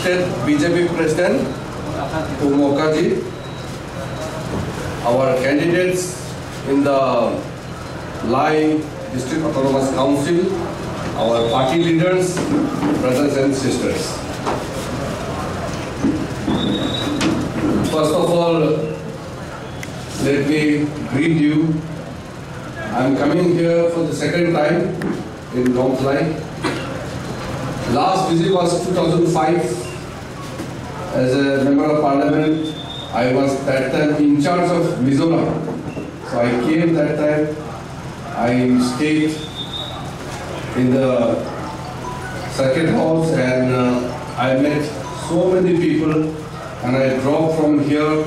State BJP President Mukaji, our candidates in the Lai District Autonomous Council, our party leaders, brothers and sisters. First of all, let me greet you. I am coming here for the second time in Longklai. Last visit was 2005 as a member of parliament. I was that time in charge of Mizoram. So I came that time. I stayed in the circuit house and I met so many people, and I drove from here,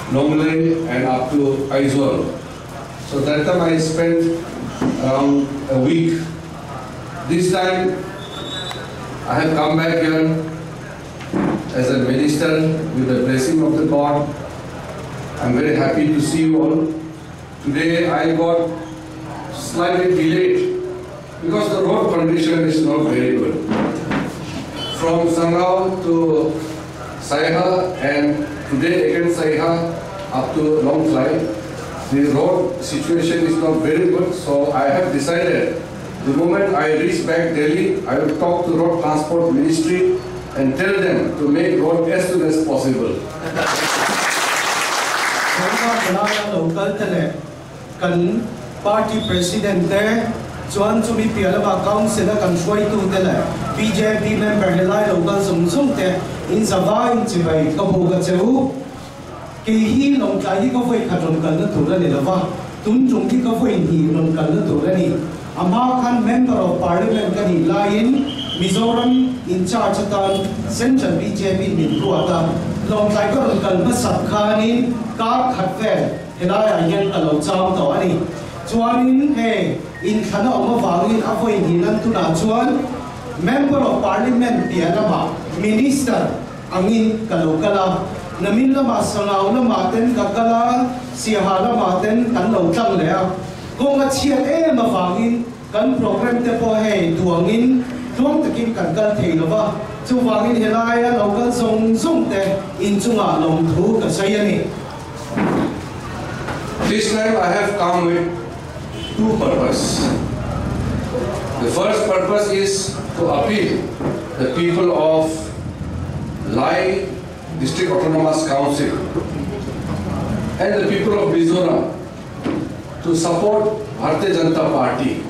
Longklai and up to Aizawl. So that time I spent around a week. This time I have come back here as a minister with the blessing of the God. I'm very happy to see you all. Today I got slightly delayed because the road condition is not very good. From Sangao to Saiha and today again Saiha up to Longklai, the road situation is not very good. So I have decided the moment I reach back Delhi, I will talk to Road Transport Ministry and tell them to make road as soon as possible. Party President there, Chuan Chumi Pialama Council kan Shwai tu dele, BJP member helai local sum te in Sava in Chibai Kabuga Chehu, Kihi Longklai ka voi khaton kan tu la leva, Tun Jungki ka voi hi long kan tu la ni. Ama Khan member of parliament kan hi lain Mizoram in charge tan Central BJP min ruata, Longklai ka long kan masat khanin ka khatvel helai ayan alo cham to ani. Chuanin he in khana oma wangin avoi hinan tuna chuan member of parliament pianama minister angin kalokala namin lama sangaw na maten kakala sihala maten kan lo tang le kung chiat ma wangin kan program te po he tuangin tuang takin kan kan theilawa chu wangin helaya local song te in chunga long thu ka sayani. This time I have come with two purposes. The first purpose is to appeal the people of Lai District Autonomous Council and the people of Mizoram to support Bharatiya Janata Party,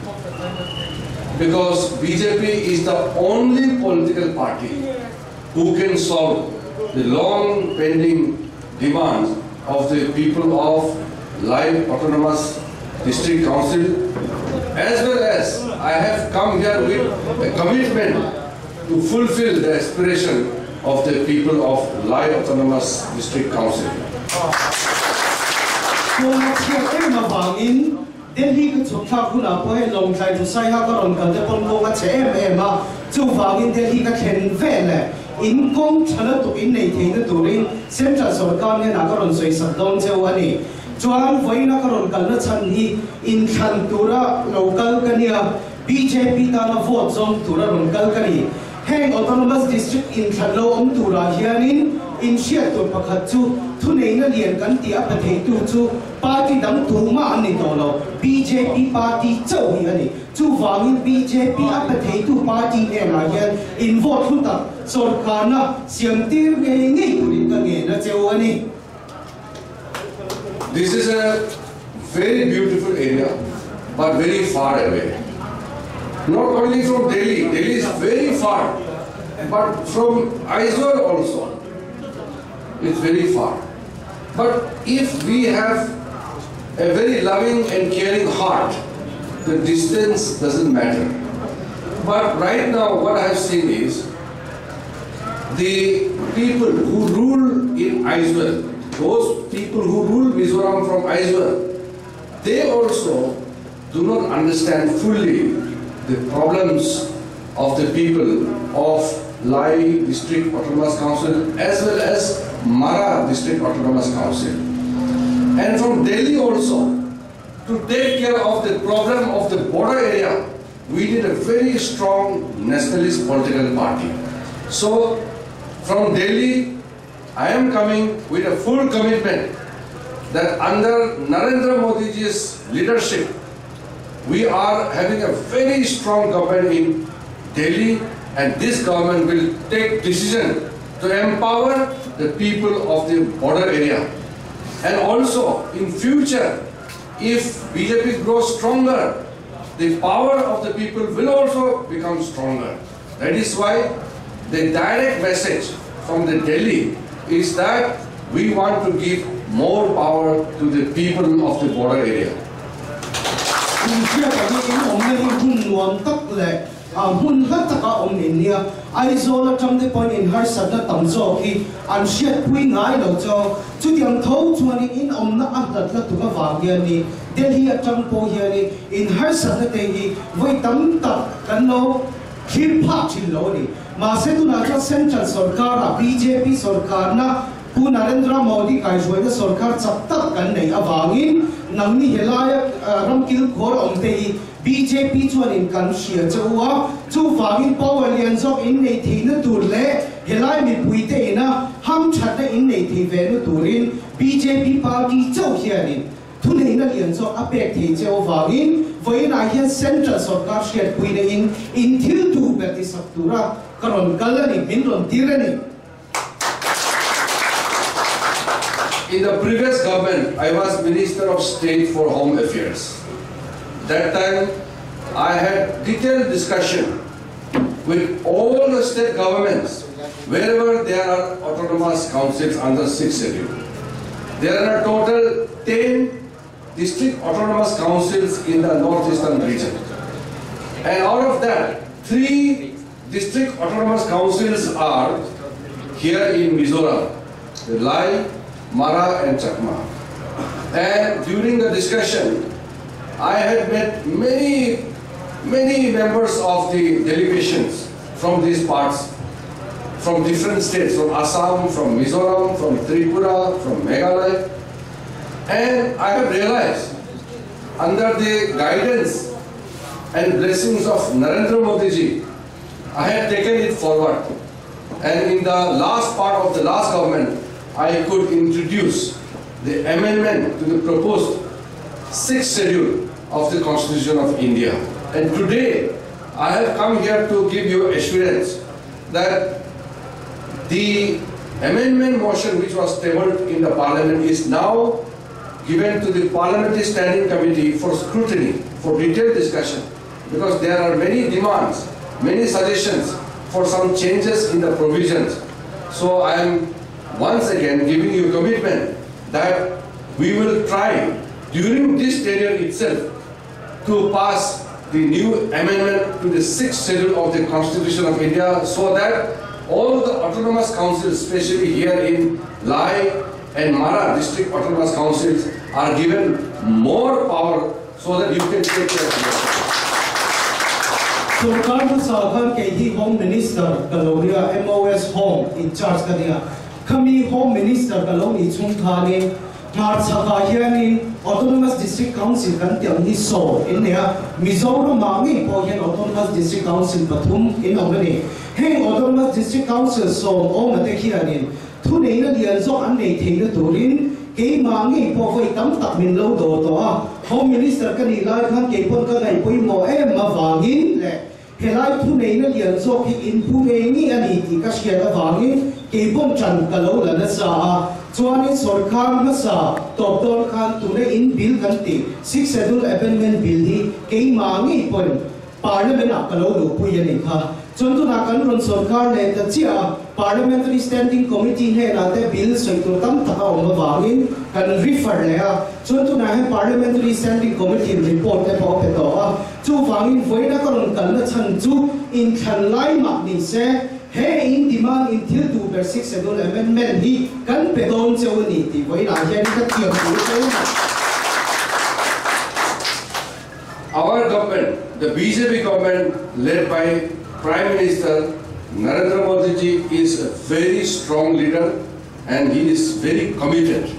because BJP is the only political party who can solve the long pending demands of the people of Lai Autonomous District Council, as well as I have come here with a commitment to fulfill the aspiration of the people of Lai Autonomous District Council. Delhi ka chokha khuna poe Longklai to Saiha ka ron kan te pon ko ka che ma chu wangin Delhi ka khen vele in kong chala to in nei thein tu rin central sarkar ne na ka ron soi sadong che wani chuan voina ka ron kal na chan hi in khan tura local kania BJP ta na vote zong tura ron kal kani heng autonomous district in khalo om tura hianin in share to pakhat chu thunei na lian kan tia pathei tu chu party dam tu ma ani dolo BJP party chau hi ani chu wangin BJP a pathei tu party ne la hian in vote thu ta sarkar na siam tir nge nge turin ka nge na cheu ani. This is a very beautiful area, but very far away. Not only from Delhi, Delhi is very far, but from Aizawl also. It's very far. But if we have a very loving and caring heart, the distance doesn't matter. But right now what I have seen is the people who rule in Aizawl, those people who rule Mizoram from Aizawl, they also do not understand fully the problems of the people of Lai District Autonomous Council as well as Mara District Autonomous Council. And from Delhi also, to take care of the problem of the border area, we need a very strong nationalist political party. So From Delhi, I am coming with a full commitment that under Narendra Modi's leadership, we are having a very strong government in Delhi, and this government will take decision to empower the people of the border area. And also, in future, if BJP grows stronger, the power of the people will also become stronger. That is why the direct message from the Delhi is that we want to give more power to the people of the border area. Hun hat taka om India ai zola trong the point in har sada tamzo ki an shet pui ngai lo cho chu tiang tho chuan in om na adat la tunga wangya ni Delhi atang po hian ni in har sada te hi voi tam tak kan lo khim pha chin lo ni ma se tu na cha central sarkar BJP sarkar na pu Narendra Modi kai joi na sarkar chap tak kan nei awangin nangni helaya ramkil khor om te hi BJP chuan in kan shia chawa chu wangin power lian zok in nei thina tur le helai mi puite ina ham thatna in nei thi ve nu turin BJP party chau hianin thunei na lian zok apek thi chau wangin voina hian central sarkar shia puina in thil tu beti saktura karon kalani minron tirani. In the previous government, I was Minister of State for Home Affairs. That time, I had detailed discussion with all the state governments wherever there are autonomous councils under 6th schedule. There are a total 10 district autonomous councils in the northeastern region. And out of that, 3 district autonomous councils are here in Mizoram, Lai, Mara and Chakma. And during the discussion, I had met many members of the delegations from these parts, from different states, from Assam, from Mizoram, from Tripura, from Meghalaya. And I have realized, under the guidance and blessings of Narendra Modi ji, I had taken it forward. And in the last part of the last government, I could introduce the amendment to the proposed 6th schedule of the Constitution of India. And today, I have come here to give you assurance that the amendment motion which was tabled in the Parliament is now given to the Parliamentary Standing Committee for scrutiny, for detailed discussion, because there are many demands, many suggestions for some changes in the provisions. So I am once again giving you commitment that we will try during this tenure itself to pass the new amendment to the 6th schedule of the Constitution of India, so that all the autonomous councils, especially here in Lai and Mara district autonomous councils, are given more power so that you can take care of yourself. Sarkar na sarkar ke hi Home Minister Kaloria MOS Home in charge kaniya. Kami Home Minister Kaloni chung thani mar chaka hianin Autonomous District Council kan tiang ni so in ya Mizoram mangi po hian Autonomous District Council Pathum in omani. Heng Autonomous District Council so o mate hianin thunei na lian zok an nei theina turin ke mangi po voi tam tak min lo do to a Home Minister kani lai khan ke pon ka ngai pui mo ma wangin le helai thunei na lian zok hi in pu ngi ani ti ka sia da wangin ke pon chan ka lo la na sa chuanin sarkar na sa top don khan tune in bill ganti 6th schedule amendment bill hi ke mangi pon parliament a ka lo lu pui ani kha chontu na kan ron sarkar ne ta chia Parliamentary Standing Committee ne na te bill soitur tam taka om wangin kan refer le a chontu na he Parliamentary Standing Committee report te po pe to a chu wangin voina karon kan na chan chu in khan lai mak ni se he in demand in till to per 6th schedule amendment hi kan pe don cheu ni ti voina hian ka tiam tu Our government, the BJP government led by Prime Minister Narendra Modi ji, is a very strong leader, and he is very committed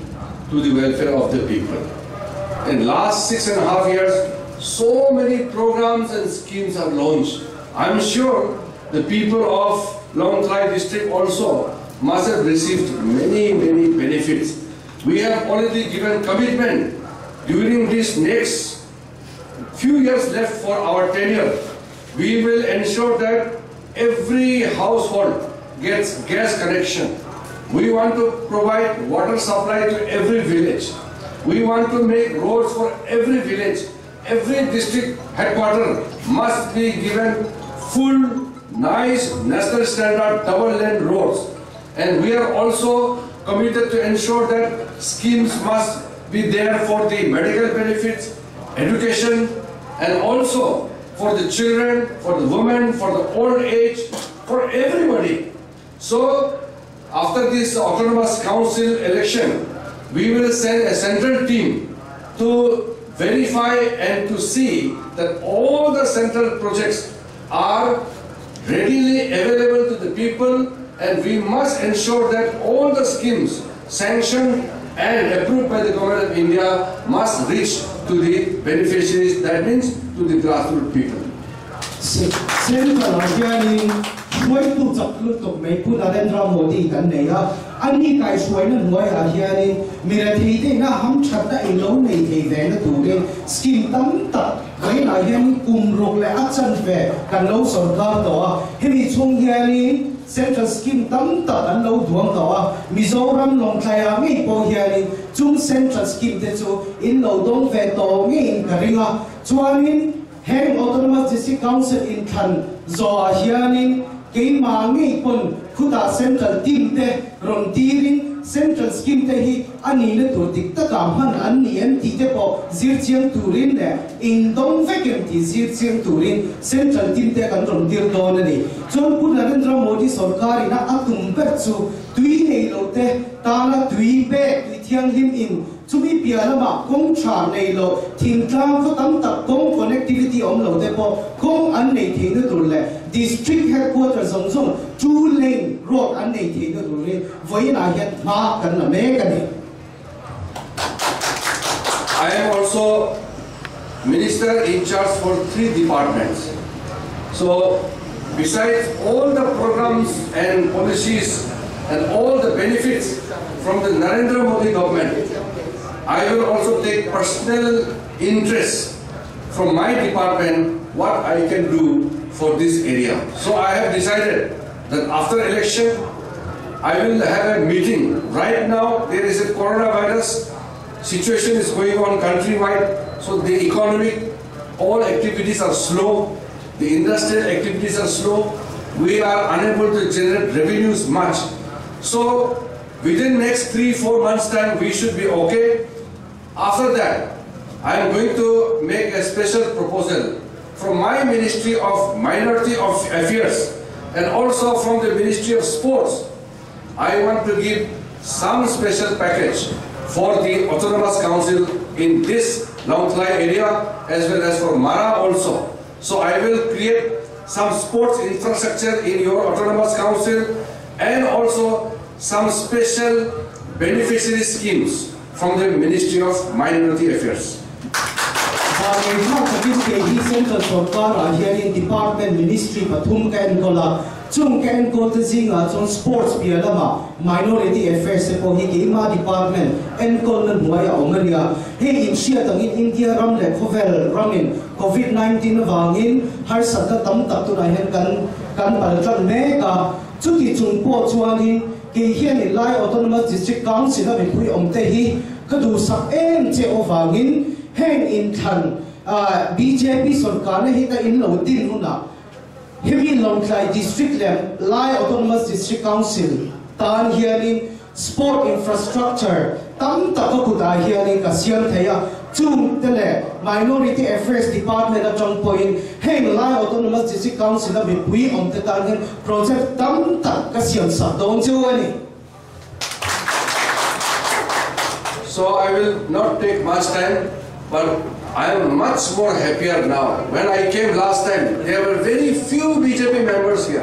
to the welfare of the people. In last 6.5 years, so many programs and schemes are launched. I'm sure the people of Long Trai district also must have received many benefits. We have already given commitment during this next few years left for our tenure. We will ensure that every household gets gas connection. We want to provide water supply to every village. We want to make roads for every village. Every district headquarters must be given full, nice, national standard double-lane roads. And we are also committed to ensure that schemes must be there for the medical benefits, education, and also for the children, for the women, for the old age, for everybody. So, after this Autonomous Council election, we will send a central team to verify and to see that all the central projects are readily available to the people, and we must ensure that all the schemes sanctioned and approved by the Government of India must reach to the beneficiaries, that means to the grassroots people. Suai tu jaklu tok mai pu Narendra Modi kan nei a ani kai suai na noi a hianin mira thei te na ham thatta in lo nei thei ve na tu ge scheme tam ta vai na hian kum rok le a chan ve kan lo sarkar to a hemi chung hianin central scheme tam ta kan lo duang to a Mizoram Long Trai a ngai po hianin chung central scheme te chu in lo dong ve to ngai in karinga chuanin heng Autonomous District Council in Than zo a hianin kei mangi pon khuda central team te ron tiring central scheme te hi ani ne tur dik ta kam han an ni an ti te po zir chiang turin le in dong vekem ti zir chiang turin central team te kan ron tir don ani chon pu Narendra Modi sarkar ina atum per chu tui nei lo te ta na tui pe tui thiang lim in chumi pialama kong cha nei lo thing tlang kho tam tak kong connectivity om lo te po kong an nei thei ne tur le district headquarters zong zong 2-lane road an nei thei ne tur le voi na hian ma kan na me kan ni. I am also minister in charge for 3 departments. So besides all the programs and policies and all the benefits from the Narendra Modi government, I will also take personal interest from my department what I can do for this area. So I have decided that after election, I will have a meeting. Right now, there is a coronavirus situation is going on countrywide. So the economic, all activities are slow. The industrial activities are slow. We are unable to generate revenues much. So within next 3-4 months time, we should be okay. After that, I am going to make a special proposal from my Ministry of Minority Affairs and also from the Ministry of Sports. I want to give some special package for the Autonomous Council in this Long Trai area as well as for Mara also. So I will create some sports infrastructure in your Autonomous Council and also some special beneficiary schemes from the Ministry of Minority Affairs. Central Sarkar hianin department ministry pathum ka enkola chung ka enkol zinga chung sports pialama minority affairs se po hi ma department enkol nan huaya ongaria he in sia tang in India ram le khovel ramin COVID-19 wangin har sakta tam tak tu na hen kan paltran me ka chuti chung po chuanin ke hian lai Autonomous District Council na pui omte hi kadu sak em che ovangin heng in Than BJP sarkar ne hi ta in lo din huna heavy Long Trai district lem lai Autonomous District Council tan hianin sport infrastructure tam ta ko kuda hianin ka siam theya chung tele minority affairs department of Chong Point heng lai Autonomous District Council na pui om te tan project tam ta ka siam sa don chu ani. So I will not take much time, but I am much more happier now. When I came last time, there were very few BJP members here.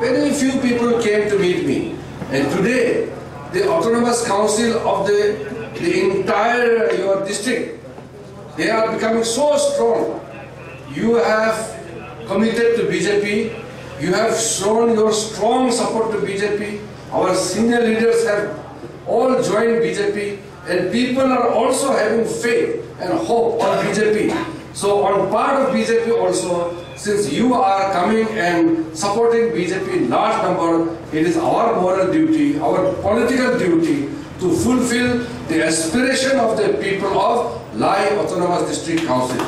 Very few people came to meet me. And today, the Autonomous Council of the entire your district, they are becoming so strong. You have committed to BJP. you have shown your strong support to BJP. Our senior leaders have all joined BJP, and people are also having faith and hope on BJP. So on part of BJP also, since you are coming and supporting BJP in large number, it is our moral duty, our political duty to fulfill the aspiration of the people of Lai Autonomous District Council.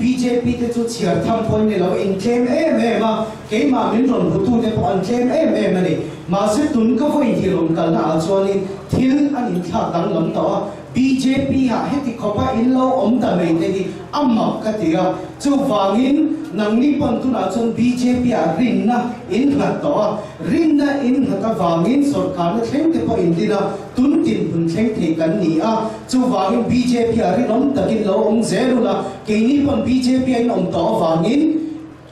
BJP 的主持人他们point你老 in claim嘛，幾萬名人不斷地on claim 嘛你，馬上斷個會議論緊啊，所以聽安尼他等諗到啊 BJP 啊，迄啲確實因老我們但未得啲暗默個啲啊，就話因能力本土那種 BJP 啊，人呐因合到啊，人呐因合個話因所講的聽得不因啲啊，斷定本聽提緊你啊，就話因 BJP 啊，人諗得見老我這路啦，幾年本 BJP 因諗到話因。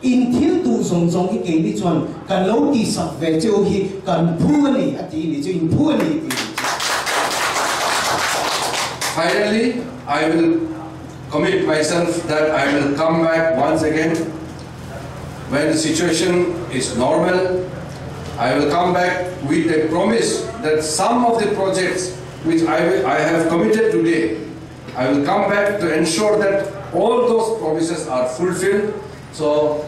in thiên tu song song cái kỳ đi chuẩn cần lâu đi sập về châu khi cần phun này à tí này chứ phun này. Finally, I will commit myself that I will come back once again when the situation is normal. I will come back with a promise that some of the projects which I have committed today, I will come back to ensure that all those promises are fulfilled. So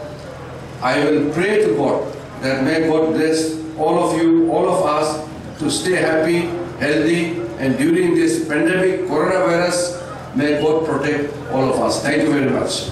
I will pray to God that may God bless all of you, all of us to stay happy, healthy, and during this pandemic, coronavirus, may God protect all of us. Thank you very much.